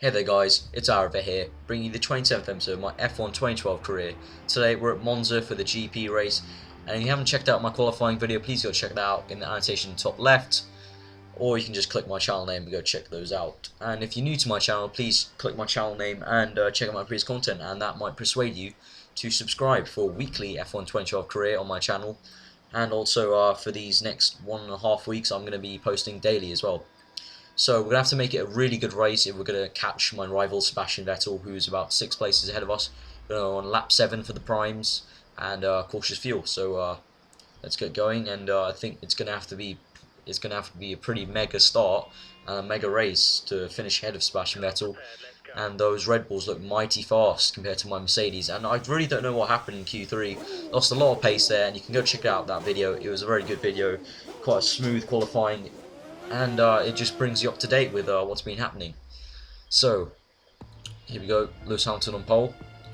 Hey there guys, it's Arva here, bringing you the 27th episode of my F1 2012 career. Today we're at Monza for the GP race, and if you haven't checked out my qualifying video, please go check that out in the annotation top left, or you can just click my channel name and go check those out. And if you're new to my channel, please click my channel name and check out my previous content, and that might persuade you to subscribe for weekly F1 2012 career on my channel. And also for these next 1.5 weeks I'm going to be posting daily as well. So we're going to have to make it a really good race if we're going to catch my rival Sebastian Vettel, who's about 6 places ahead of us. We're on lap 7 for the primes and cautious fuel. So let's get going, and I think it's going to have to be a pretty mega start and a mega race to finish ahead of Sebastian Vettel. And those Red Bulls look mighty fast compared to my Mercedes, and I really don't know what happened in Q3. Lost a lot of pace there, and you can go check out that video. It was a very good video, quite a smooth qualifying, and it just brings you up to date with what's been happening. So here we go, Lewis Hamilton on pole,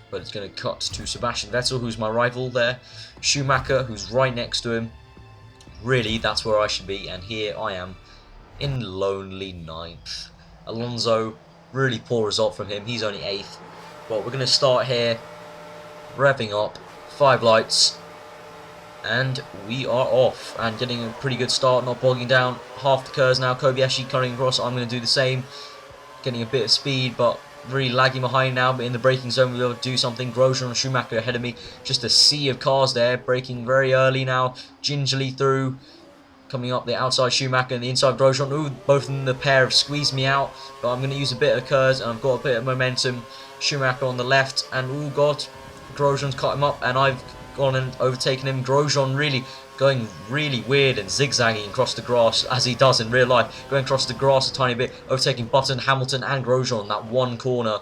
but it's going to cut to Sebastian Vettel, who's my rival there. Schumacher, who's right next to him. Really, that's where I should be, and here I am in lonely 9th. Alonso, really poor result from him, he's only 8th. But we're going to start here, revving up, 5 lights, and we are off, and getting a pretty good start, not bogging down half the curves now. Kobayashi cutting across, I'm going to do the same, getting a bit of speed, but really lagging behind now. But in the braking zone we'll be able to do something. Grosjean and Schumacher ahead of me, just a sea of cars there, braking very early now, gingerly through, coming up the outside Schumacher and the inside Grosjean. Ooh, both of them, the pair, have squeezed me out, but I'm going to use a bit of curves, and I've got a bit of momentum. Schumacher on the left, and oh god, Grosjean's cut him up, and I've gone and overtaken him. Grosjean really going really weird and zigzagging across the grass, as he does in real life, going across the grass a tiny bit, overtaking Button, Hamilton and Grosjean in that one corner,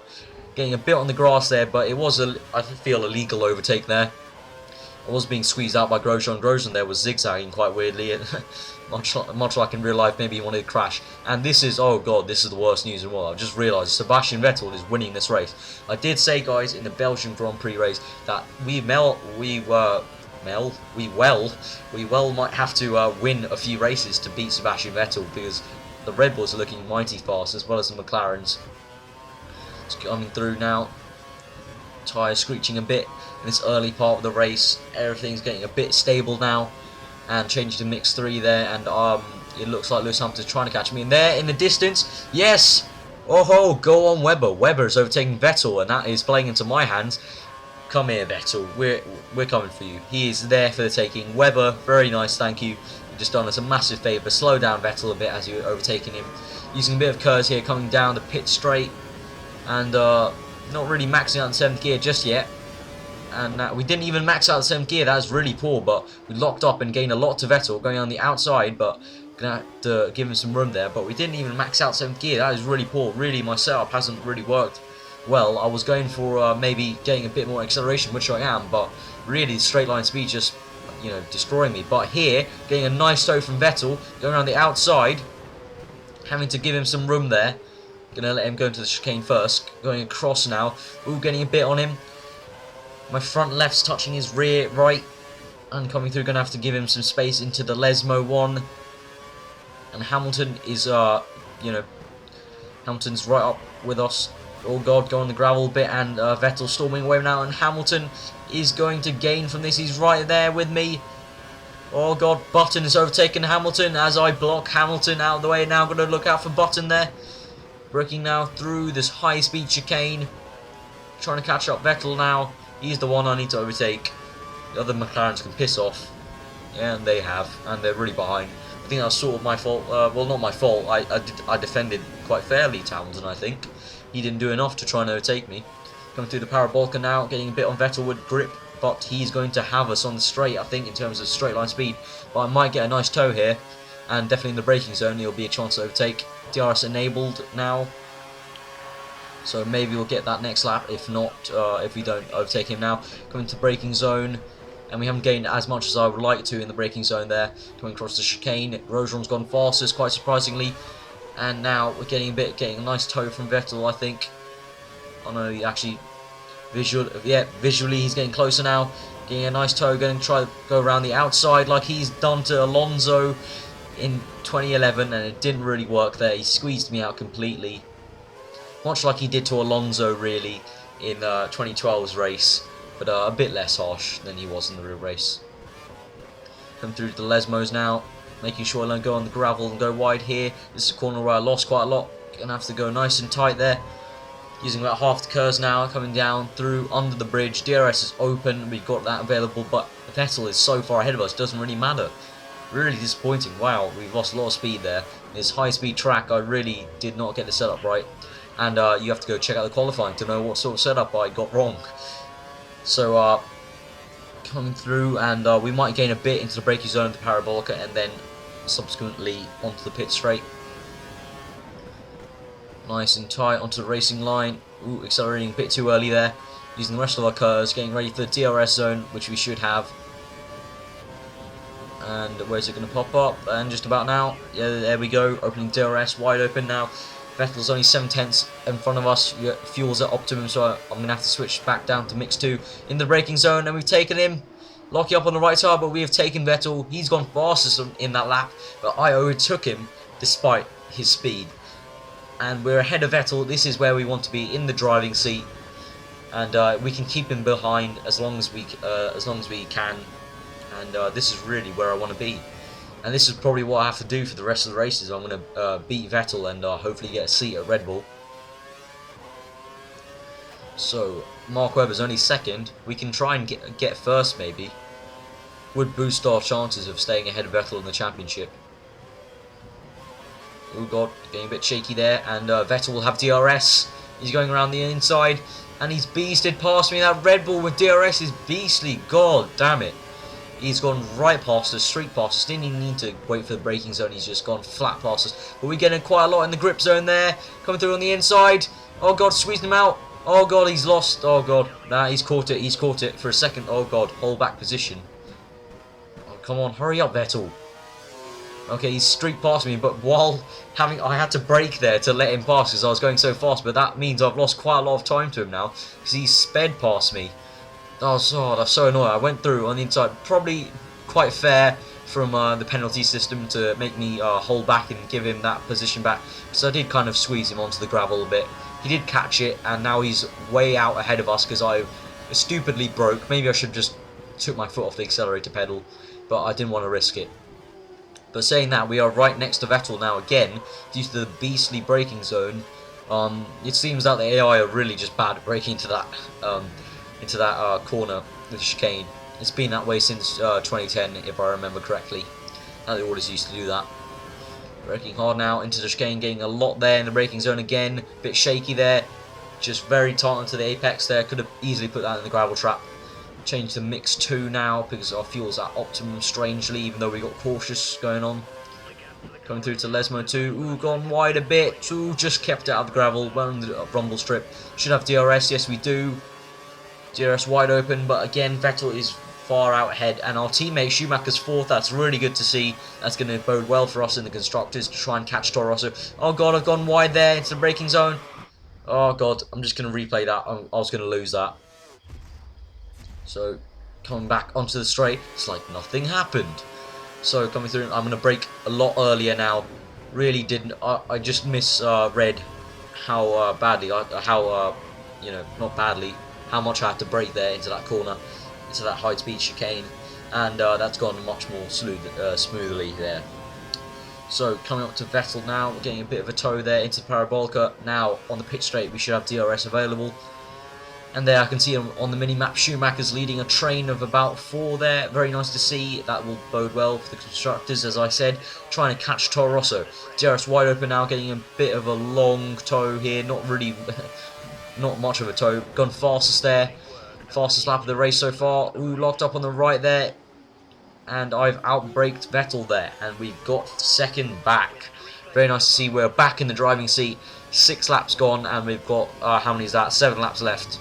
getting a bit on the grass there, but it was I feel a legal overtake there. I was being squeezed out by Grosjean. Grosjean there was zigzagging quite weirdly, much like in real life. Maybe he wanted to crash. And this is, oh god, this is the worst news in the world. I've just realised Sebastian Vettel is winning this race. I did say, guys, in the Belgian Grand Prix race that we well might have to win a few races to beat Sebastian Vettel, because the Red Bulls are looking mighty fast, as well as the McLarens. It's coming through now. Tyres screeching a bit in this early part of the race. Everything's getting a bit stable now, and changing to mix 3 there, and it looks like Lewis Hamilton's trying to catch me in there in the distance. Yes! Oh ho, go on Webber. Webber is overtaking Vettel, and that is playing into my hands. Come here, Vettel, we're coming for you. He is there for the taking. Webber, very nice, thank you. You've just done us a massive favour. Slow down Vettel a bit as you're overtaking him. Using a bit of curves here, coming down the pit straight, and not really maxing out the 7th gear just yet. And we didn't even max out the 7th gear. That was really poor, but we locked up and gained a lot to Vettel going on the outside, but gonna have to give him some room there. But we didn't even max out 7th gear. That is really poor. Really, my setup hasn't really worked well. I was going for maybe getting a bit more acceleration, which I am, but really straight line speed just, you know, destroying me. But here, getting a nice tow from Vettel, going around the outside, having to give him some room there. Gonna let him go into the chicane first. Going across now. Ooh, getting a bit on him. My front left's touching his rear right. And coming through, gonna have to give him some space into the Lesmo one. And Hamilton is, you know, Hamilton's right up with us. Oh god, go on the gravel bit, and Vettel storming away now. And Hamilton is going to gain from this. He's right there with me. Oh god, Button has overtaken Hamilton as I block Hamilton out of the way. Now gonna look out for Button there. Braking now through this high-speed chicane. Trying to catch up Vettel now. He's the one I need to overtake. The other McLarens can piss off. And they have. And they're really behind. I think that was sort of my fault. Well, not my fault. I defended quite fairly to Hamilton, I think. He didn't do enough to try and overtake me. Coming through the Parabolka now. Getting a bit on Vettel with grip. But he's going to have us on the straight, I think, in terms of straight line speed. But I might get a nice tow here. And definitely in the braking zone, there'll be a chance to overtake. DRS enabled now, so maybe we'll get that next lap. If not, if we don't overtake him now. Coming to braking zone, and we haven't gained as much as I would like to in the braking zone there. Coming across the chicane, Grosjean's gone fastest, quite surprisingly, and now we're getting a nice tow from Vettel, I think. Oh no, he actually visually he's getting closer now. Getting a nice tow, going to try to go around the outside like he's done to Alonso in 2011, and it didn't really work there. He squeezed me out completely. much like he did to Alonso really in 2012's race, but a bit less harsh than he was in the real race. Come through to the Lesmos now, making sure I don't go on the gravel and go wide here. This is a corner where I lost quite a lot, gonna have to go nice and tight there. Using about half the curves now, coming down through under the bridge. DRS is open, we've got that available, but Vettel is so far ahead of us, doesn't really matter. Really disappointing. Wow, we've lost a lot of speed there. This high speed track, I really did not get the setup right. And you have to go check out the qualifying to know what sort of setup I got wrong. So coming through, and we might gain a bit into the braking zone of the Parabolica, and then subsequently onto the pit straight. Nice and tight onto the racing line. Ooh, accelerating a bit too early there. Using the rest of our curves, getting ready for the DRS zone, which we should have. And where's it going to pop up? And just about now. Yeah, there we go. Opening DRS, wide open now. Vettel's only 7/10 in front of us. Fuel's at optimum, so I'm going to have to switch back down to mix 2 in the braking zone. And we've taken him. Locking up on the right side, but we have taken Vettel. He's gone fastest in that lap, but I overtook him despite his speed. And we're ahead of Vettel. This is where we want to be, in the driving seat, and we can keep him behind as long as we can. And this is really where I want to be. And this is probably what I have to do for the rest of the races. I'm going to beat Vettel and hopefully get a seat at Red Bull. So Mark Webber's only second. We can try and get first maybe. Would boost our chances of staying ahead of Vettel in the championship. Oh god, getting a bit shaky there, and Vettel will have DRS. He's going around the inside, and he's beasted past me. That Red Bull with DRS is beastly. God damn it. He's gone right past us, straight past us. Didn't even need to wait for the braking zone. He's just gone flat past us. But we're getting quite a lot in the grip zone there. Coming through on the inside. Oh god, squeezing him out. Oh god, he's lost. Oh god, nah, he's caught it. He's caught it for a second. Oh god, hold back position. Oh, come on, hurry up, Vettel. Okay, he's streaked past me, but I had to brake there to let him pass because I was going so fast. But that means I've lost quite a lot of time to him now because he's sped past me. Oh, that's so annoying. I went through on the inside, probably quite fair from the penalty system to make me hold back and give him that position back. So I did kind of squeeze him onto the gravel a bit. He did catch it, and now he's way out ahead of us because I stupidly broke. Maybe I should have just took my foot off the accelerator pedal, but I didn't want to risk it. But saying that, we are right next to Vettel now again, due to the beastly braking zone. It seems that the AI are really just bad at braking into that corner with the chicane. It's been that way since 2010, if I remember correctly. They always used to do that. Braking hard now into the chicane, getting a lot there in the braking zone again. Bit shaky there, just very tight onto the apex there. Could have easily put that in the gravel trap. Change to mix 2 now because our fuel's at optimum strangely, even though we got cautious going on. Coming through to Lesmo 2. Ooh, gone wide a bit. Ooh, just kept it out of the gravel. Well on the rumble strip. Should have DRS. Yes, we do. DRS wide open, but again, Vettel is far out ahead. And our teammate Schumacher's 4th. That's really good to see. That's going to bode well for us in the constructors to try and catch Toro Rosso. Oh god, I've gone wide there into the braking zone. Oh god, I'm just going to replay that. I was going to lose that. So, coming back onto the straight, it's like nothing happened. So, coming through, I'm going to brake a lot earlier now. Really didn't, I just misread how badly, you know, not badly, how much I had to brake there into that corner, into that high-speed chicane. And that's gone much more smoothly there. So, coming up to Vettel now, we're getting a bit of a tow there into the Parabolica. Now, on the pit straight, we should have DRS available. And there I can see on the mini-map Schumacher's leading a train of about 4 there. Very nice to see. That will bode well for the constructors, as I said. Trying to catch Toro Rosso. DRS wide open now, getting a bit of a long tow here. Not really, not much of a tow. Gone fastest there. Fastest lap of the race so far. Ooh, locked up on the right there. And I've outbraked Vettel there. And we've got 2nd back. Very nice to see. We're back in the driving seat. 6 laps gone, and we've got, how many is that? 7 laps left.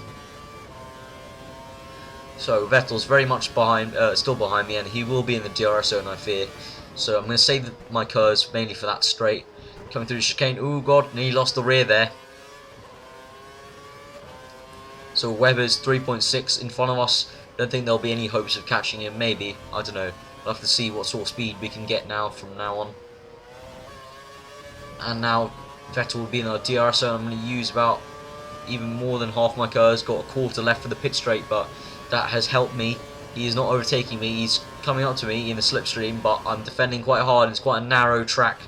So Vettel's very much behind, still behind me, and he will be in the DRS zone, I fear. So I'm going to save my curves mainly for that straight. Coming through the chicane. Ooh, god, nearly lost the rear there. So Webber's 3.6 in front of us. Don't think there'll be any hopes of catching him. Maybe, I don't know. We'll have to see what sort of speed we can get now from now on. And now Vettel will be in our DRS zone. I'm going to use about even more than half my cars. Got a quarter left for the pit straight, but that has helped me. He is not overtaking me. He's coming up to me in the slipstream, but I'm defending quite hard. It's quite a narrow track,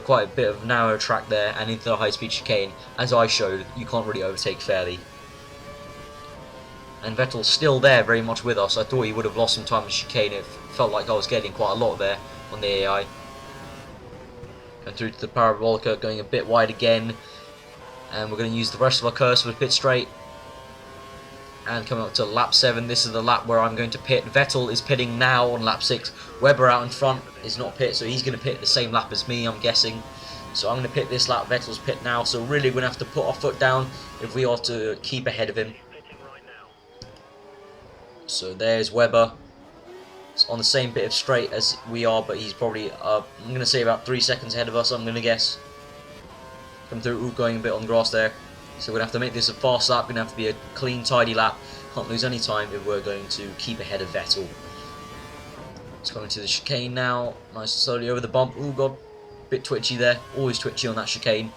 quite a bit of narrow track there, and into the high-speed chicane. As I showed, you can't really overtake fairly. And Vettel's still there, very much with us. I thought he would have lost some time in chicane. It felt like I was getting quite a lot there on the AI. Going through to the Parabolica, going a bit wide again. And we're going to use the rest of our curse for the pit straight. And coming up to lap 7, this is the lap where I'm going to pit. Vettel is pitting now on lap 6. Webber out in front is not pit, so he's going to pit the same lap as me, I'm guessing. So I'm going to pit this lap. Vettel's pit now, so really we're going to have to put our foot down if we are to keep ahead of him. So there's Webber. It's on the same bit of straight as we are, but he's probably, I'm going to say about 3 seconds ahead of us, I'm going to guess. Come through, going a bit on the grass there. So we're going to have to make this a fast lap, going to have to be a clean, tidy lap. Can't lose any time if we're going to keep ahead of Vettel. It's coming to the chicane now. Nice and slowly over the bump. Oh god, bit twitchy there. Always twitchy on that chicane.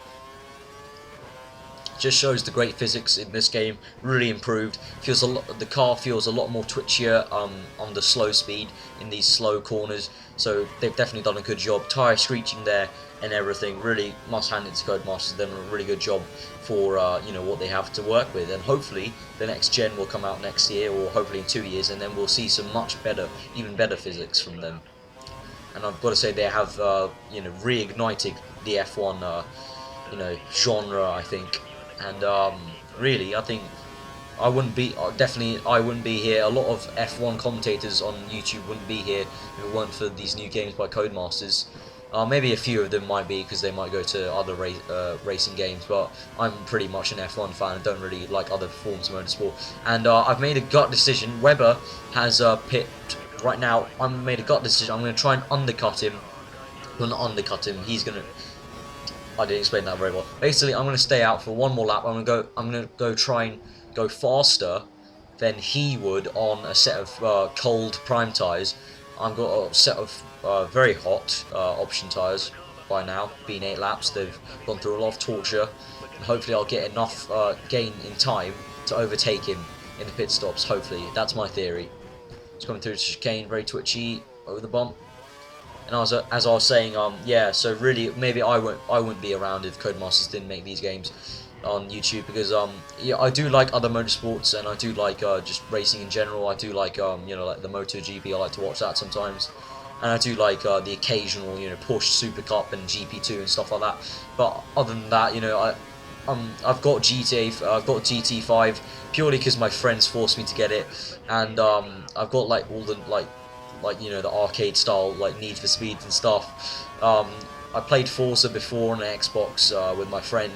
Just shows the great physics in this game. Really improved. Feels a lot. The car feels a lot more twitchier on the slow speed in these slow corners. So they've definitely done a good job. Tyre screeching there and everything. Really must hand it to Codemasters. They've done a really good job for you know, what they have to work with. And hopefully the next gen will come out next year, or hopefully in 2 years, and then we'll see some much better, even better physics from them. And I've got to say they have you know, reignited the F1 you know, genre, I think. And really, I think I wouldn't be I wouldn't be here. A lot of F1 commentators on YouTube wouldn't be here if it weren't for these new games by Codemasters. Maybe a few of them might be, because they might go to other racing games, but I'm pretty much an F1 fan and don't really like other forms of motorsport. And I've made a gut decision. Webber has pit right now. I've made a gut decision. I'm going to try and undercut him. Well, not undercut him. He's going to... I didn't explain that very well. Basically, I'm going to stay out for one more lap. I'm going to go try and go faster than he would on a set of cold prime tyres. I've got a set of very hot option tyres by now, being 8 laps. They've gone through a lot of torture, and hopefully I'll get enough gain in time to overtake him in the pit stops. Hopefully, that's my theory. It's coming through the chicane, very twitchy over the bump. And as I was saying, yeah, so really, maybe I wouldn't be around if Codemasters didn't make these games on YouTube, because yeah, I do like other motorsports, and I do like just racing in general. I do like you know, like the MotoGP. I like to watch that sometimes, and I do like the occasional, you know, Porsche Super Cup and GP2 and stuff like that. But other than that, you know, I've got GT5 purely because my friends forced me to get it, and I've got like all the like you know, the arcade style, like Need for Speed and stuff. I played Forza before on an Xbox with my friend,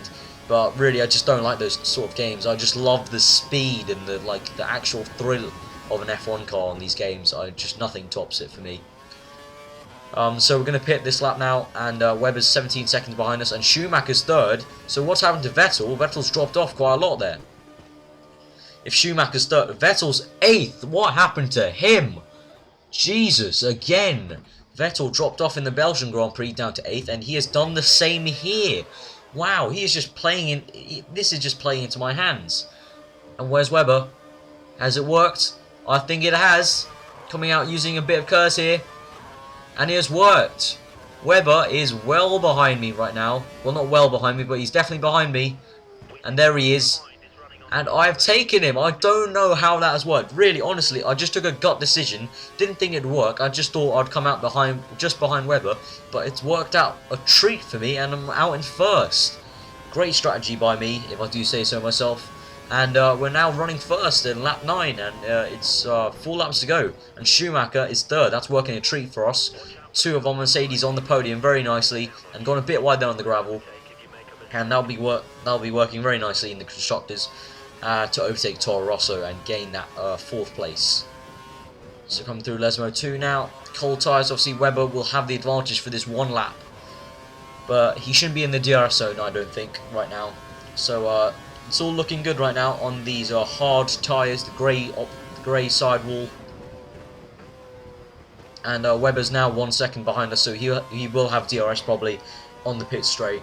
but really I just don't like those sort of games. I just love the speed and the actual thrill of an F1 car in these games. Just nothing tops it for me. So we're going to pit this lap now, and Webber's 17 seconds behind us, and Schumacher's third. So what's happened to Vettel? Vettel's dropped off quite a lot there. If Schumacher's third, Vettel's 8th. What happened to him? Jesus, again. Vettel dropped off in the Belgian Grand Prix down to 8th, and he has done the same here. Wow, he is just playing in... This is just playing into my hands. And where's Webber? Has it worked? I think it has. Coming out using a bit of curse here. And it has worked. Webber is well behind me right now. Well, not well behind me, but he's definitely behind me. And there he is. And I've taken him. I don't know how that has worked. Really, honestly, I just took a gut decision. Didn't think it'd work. I just thought I'd come out just behind Webber. But it's worked out a treat for me, and I'm out in first. Great strategy by me, if I do say so myself. And we're now running first in lap 9, and it's 4 laps to go. And Schumacher is third. That's working a treat for us. 2 of our Mercedes on the podium very nicely, and gone a bit wide there on the gravel. And that'll be working very nicely in the constructors. To overtake Toro Rosso and gain that 4th place. So coming through Lesmo 2 now. Cold tyres, obviously Webber will have the advantage for this 1 lap. But he shouldn't be in the DRS zone, I don't think, right now. So it's all looking good right now on these hard tyres, the grey sidewall. And Webber's now 1 second behind us, so he will have DRS probably on the pit straight.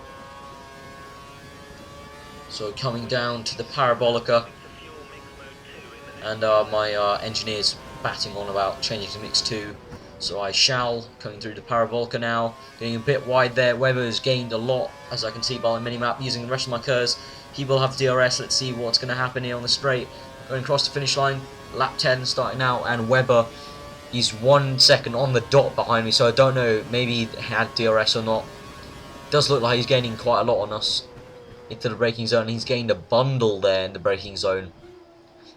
So coming down to the Parabolica, and my engineer's batting on about changing to mix 2. So I shall, coming through the Parabolica now, getting a bit wide there. Webber has gained a lot, as I can see by the minimap, using the rest of my curves. He will have DRS. Let's see what's going to happen here on the straight. Going across the finish line, lap 10 starting now, and Webber, he's 1 second on the dot behind me, so I don't know, maybe he had DRS or not. It does look like he's gaining quite a lot on us into the braking zone. He's gained a bundle there in the braking zone.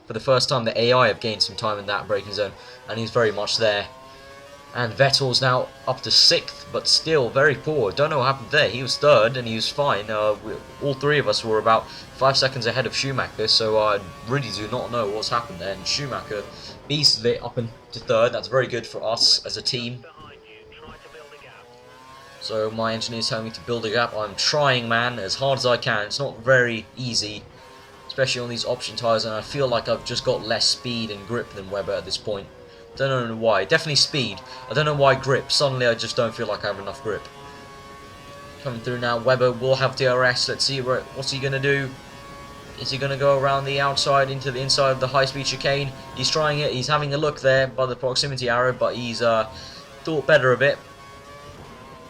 For the first time, the AI have gained some time in that braking zone, and he's very much there. And Vettel's now up to 6th, but still very poor. Don't know what happened there. He was 3rd, and he was fine. All 3 of us were about 5 seconds ahead of Schumacher, so I really do not know what's happened there. And Schumacher beasted it up into 3rd. That's very good for us as a team. So my engineer's telling me to build a gap. I'm trying, man, as hard as I can. It's not very easy, especially on these option tyres, and I feel like I've just got less speed and grip than Webber at this point. Don't know why. Definitely speed. I don't know why grip. Suddenly I just don't feel like I have enough grip. Coming through now. Webber will have DRS. Let's see what's he going to do. Is he going to go around the outside into the inside of the high-speed chicane? He's trying it. He's having a look there by the proximity arrow, but he's thought better of it.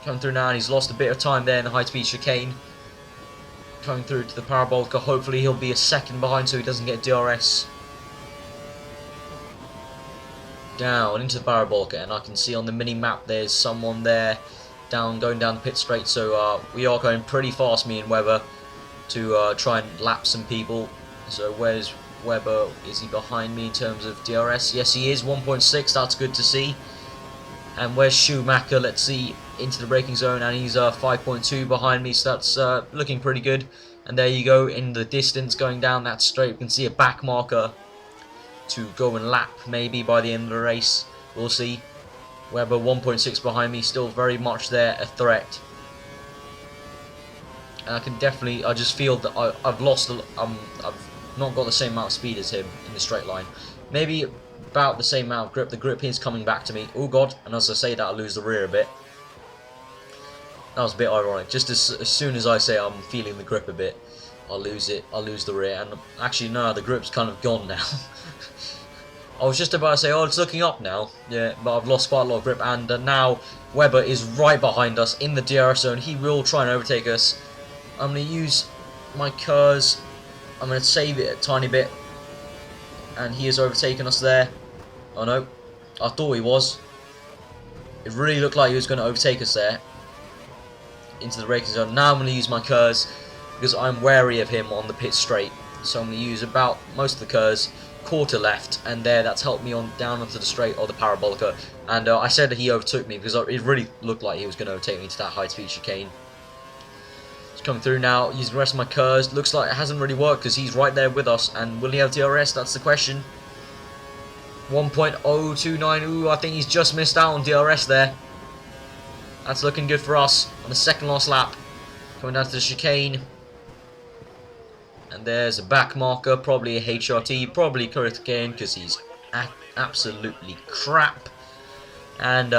Coming through now, and he's lost a bit of time there in the high-speed chicane. Coming through to the Parabolica. Hopefully he'll be a second behind so he doesn't get DRS. Down into the Parabolica, and I can see on the mini map there's someone there going down the pit straight, so we are going pretty fast, me and Webber, to try and lap some people. So where's Webber? Is he behind me in terms of DRS? Yes, he is. 1.6, that's good to see. And where's Schumacher? Let's see, into the braking zone, and he's 5.2 behind me, so that's looking pretty good. And there you go, in the distance going down that straight, we can see a back marker to go and lap maybe by the end of the race. We'll see. Webber 1.6 behind me, still very much there, a threat. And I just feel that I've lost, I've not got the same amount of speed as him in the straight line. Maybe about the same amount of grip. The grip is coming back to me. Oh god, and as I say that, I lose the rear a bit. That was a bit ironic. Just as soon as I say I'm feeling the grip a bit, I'll lose it. I'll lose the rear. And actually, no, the grip's kind of gone now. I was just about to say, oh, it's looking up now. Yeah, but I've lost quite a lot of grip. And now Webber is right behind us in the DRS zone. He will try and overtake us. I'm going to use my curves. I'm going to save it a tiny bit. And he has overtaken us there. Oh no, I thought he was. It really looked like he was going to overtake us there into the braking zone. Now I'm going to use my curves because I'm wary of him on the pit straight. So I'm going to use about most of the curves, quarter left, and there, that's helped me on down onto the straight or the Parabolica. And I said that he overtook me because it really looked like he was going to overtake me to that high speed chicane. He's coming through now, using the rest of my curves. Looks like it hasn't really worked because he's right there with us. And will he have DRS? That's the question. 1.029. Ooh, I think he's just missed out on DRS there. That's looking good for us on the second last lap. Coming down to the chicane. And there's a back marker, probably a HRT, probably correct again because he's absolutely crap. And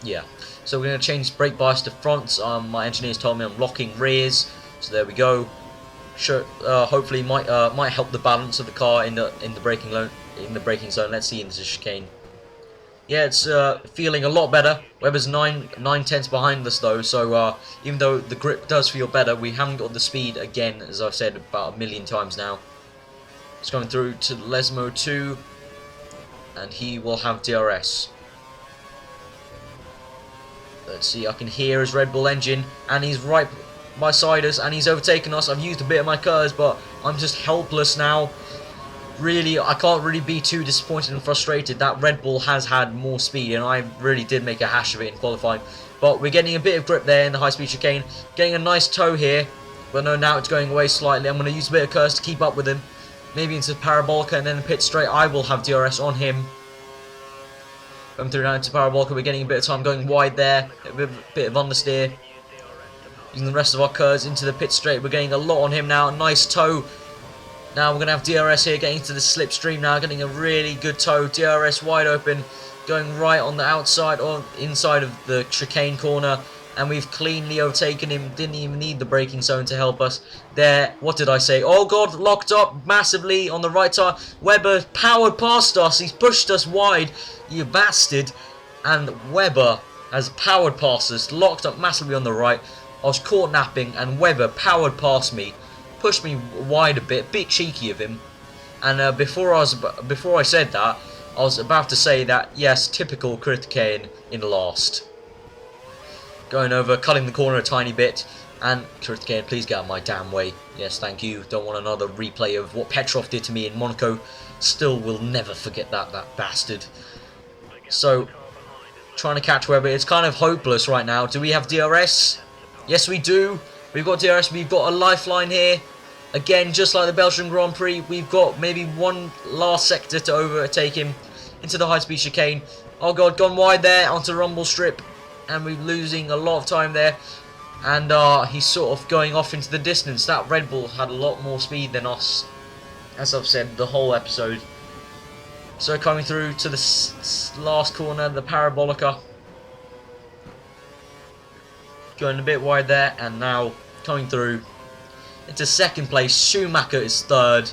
yeah, so we're going to change brake bias to fronts. My engineers told me I'm locking rears, so there we go. Sure, hopefully might help the balance of the car in the braking zone. Let's see into the chicane. Yeah, it's feeling a lot better. Webber's 9/10 behind us though, so even though the grip does feel better, we haven't got the speed again, as I've said about a million times now. It's going through to Lesmo 2, and he will have DRS. Let's see, I can hear his Red Bull engine, and he's right beside us, and he's overtaken us. I've used a bit of my curves, but I'm just helpless now. Really, I can't really be too disappointed and frustrated. That Red Bull has had more speed, and I really did make a hash of it in qualifying. But we're getting a bit of grip there in the high-speed chicane. Getting a nice toe here. But no, now it's going away slightly. I'm going to use a bit of curves to keep up with him. Maybe into Parabolica, and then the pit straight. I will have DRS on him. Going through now into Parabolica. We're getting a bit of time going wide there. A bit of understeer. Using the rest of our curves into the pit straight. We're getting a lot on him now. Nice toe. Now we're going to have DRS here, getting into the slipstream now, getting a really good toe. DRS wide open, going right on the outside or inside of the chicane corner. and we've cleanly overtaken him. Didn't even need the braking zone to help us there. What did I say? Oh god, locked up massively on the right tire. Webber powered past us. He's pushed us wide, you bastard. And Webber has powered past us, locked up massively on the right. I was caught napping, and Webber powered past me, pushed me wide a bit cheeky of him. And before I said that, I was about to say that, yes, typical Krewella in last. Going over, cutting the corner a tiny bit, and Krewella, please get out of my damn way. Yes, thank you. Don't want another replay of what Petrov did to me in Monaco. Still will never forget that bastard. So, trying to catch Webber. It's kind of hopeless right now. Do we have DRS? Yes, we do. We've got DRS. We've got a lifeline here. Again, just like the Belgian Grand Prix, we've got maybe one last sector to overtake him into the high-speed chicane. Oh god, gone wide there onto the rumble strip, and we're losing a lot of time there. And he's sort of going off into the distance. That Red Bull had a lot more speed than us, as I've said the whole episode. So coming through to the last corner, the Parabolica. Going a bit wide there, and now coming through into second place. Schumacher is third,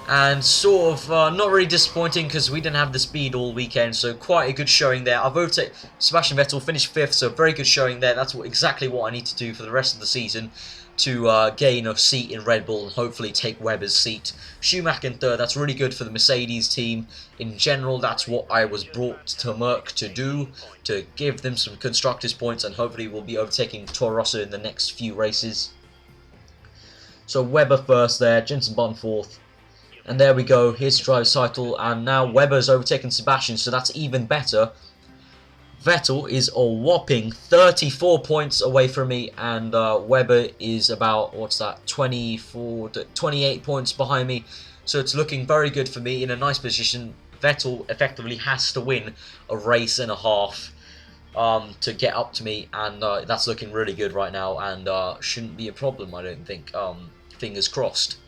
and sort of not really disappointing because we didn't have the speed all weekend, so quite a good showing there. I've overtaken Sebastian Vettel, finished fifth, so very good showing there. That's exactly what I need to do for the rest of the season to gain a seat in Red Bull and hopefully take Webber's seat. Schumacher in third, that's really good for the Mercedes team in general. That's what I was brought to Merc to do, to give them some constructors points, and hopefully we'll be overtaking Toro Rosso in the next few races. So Webber first there, Jenson Button fourth. And there we go, here's the driver's title, and now Webber's overtaken Sebastian, so that's even better. Vettel is a whopping 34 points away from me, and Webber is about, 28 points behind me. So it's looking very good for me, in a nice position. Vettel effectively has to win a race and a half to get up to me, and that's looking really good right now, and shouldn't be a problem, I don't think. Fingers crossed.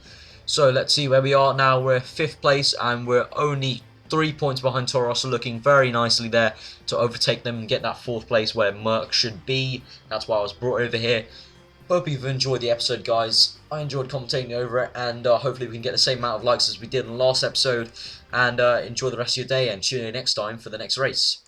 So let's see where we are now. We're 5th place, and we're only 3 points behind Toro Rosso, looking very nicely there to overtake them and get that 4th place where Merc should be. That's why I was brought over here. Hope you've enjoyed the episode, guys. I enjoyed commentating over it, and hopefully we can get the same amount of likes as we did in the last episode. And enjoy the rest of your day, and tune in next time for the next race.